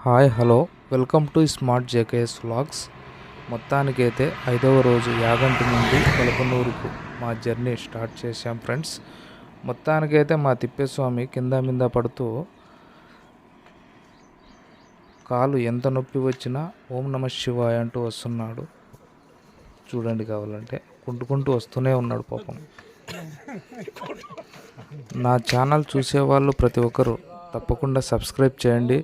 Hi hello welcome to smart JKS vlogs. మొత్తానికైతే 5వ రోజు యాగంటి నుండి కొలకనూరుకు మా జర్నీ స్టార్ట్ చేశాం ఫ్రెండ్స్. మొత్తానికైతే మా తిప్పేస్వామి కింద మీద పడుతూ కాలు ఎంత నొప్పి వచ్చినా ఓం నమ శివాయ అంటూ వస్తున్నాడు. చూడండి, కావాలంటే కుంటుకుంటూ వస్తూనే ఉన్నాడు పాపం. నా ఛానల్ చూసేవాళ్ళు ప్రతి ఒక్కరు తప్పకుండా సబ్స్క్రైబ్ చేయండి,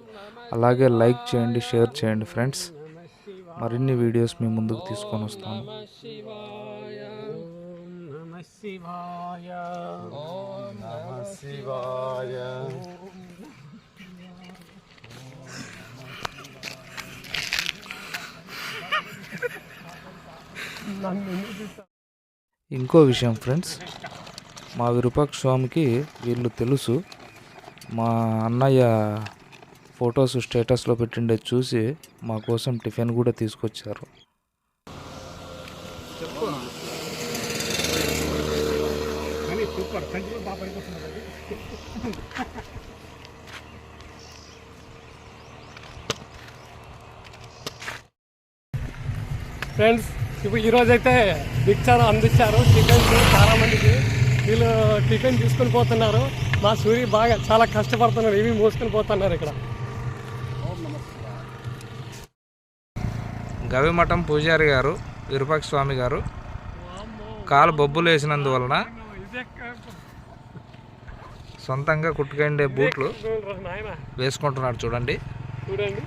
అలాగే లైక్ చేయండి, షేర్ చేయండి ఫ్రెండ్స్. మరిన్ని వీడియోస్ మీ ముందుకు తీసుకొని వస్తాను. ఇంకో విషయం ఫ్రెండ్స్, మా విరూపాక్ష స్వామికి వీళ్ళు తెలుసు. మా అన్నయ్య ఫొటోస్ స్టేటస్లో పెట్టిండే చూసి మా కోసం టిఫిన్ కూడా తీసుకొచ్చారు. ఫ్రెండ్స్, ఇప్పుడు ఈరోజైతే భిక్షాలు అందించారు టిఫిన్స్ చాలామందికి. వీళ్ళు టిఫిన్ తీసుకొని పోతున్నారు. మా సూరి బాగా చాలా కష్టపడుతున్నారు, ఇవి మోసుకొని పోతున్నారు. ఇక్కడ గవిమఠం పూజారి గారు విరూపాక్ష స్వామి గారు కాలు బొబ్బులు వేసినందువలన సొంతంగా కుట్టుకండే బూట్లు వేసుకుంటున్నాడు. చూడండి చూడండి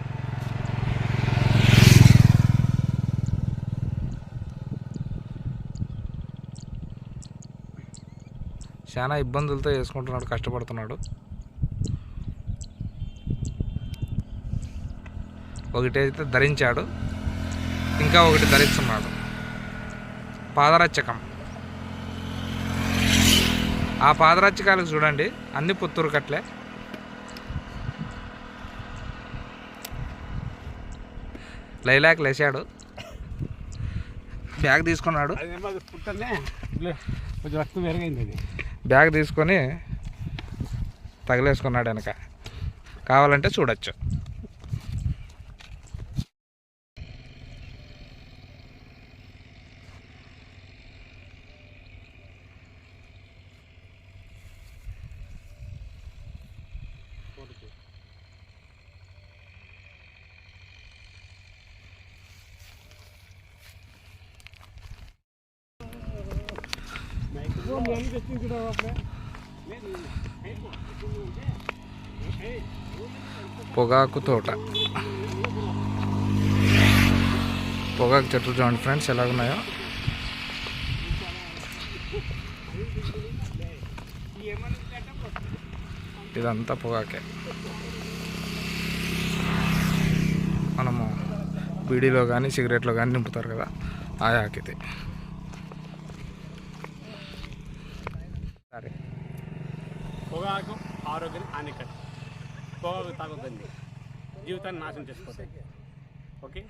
చాలా ఇబ్బందులతో వేసుకుంటున్నాడు, కష్టపడుతున్నాడు. ఒకటైతే ధరించాడు, ఇంకా ఒకటి ధరిస్తున్నాడు. పాదరక్షకం. ఆ పాదరక్షకాలకు చూడండి, అన్ని పుత్తూరు కట్లే. లైలాక్ లేచాడు, బ్యాగ్ తీసుకున్నాడు. బ్యాగ్ తీసుకొని తగిలేసుకున్నాడు వెనక. కావాలంటే చూడొచ్చు. పొగాకు తోట, పొగాకు చెట్లు చూడండి ఫ్రెండ్స్ ఎలాగున్నాయో. ఇదంతా పొగాకే. మనము బీడీలో కానీ సిగరెట్లో కానీ నింపుతారు కదా, ఆ ఆకిది. సరే, పొగాకు ఆరోగ్యం హానికరం. పొగాకు తాగొద్దండి, జీవితాన్ని నాశనం చేసుకోవద్దు. ఓకే.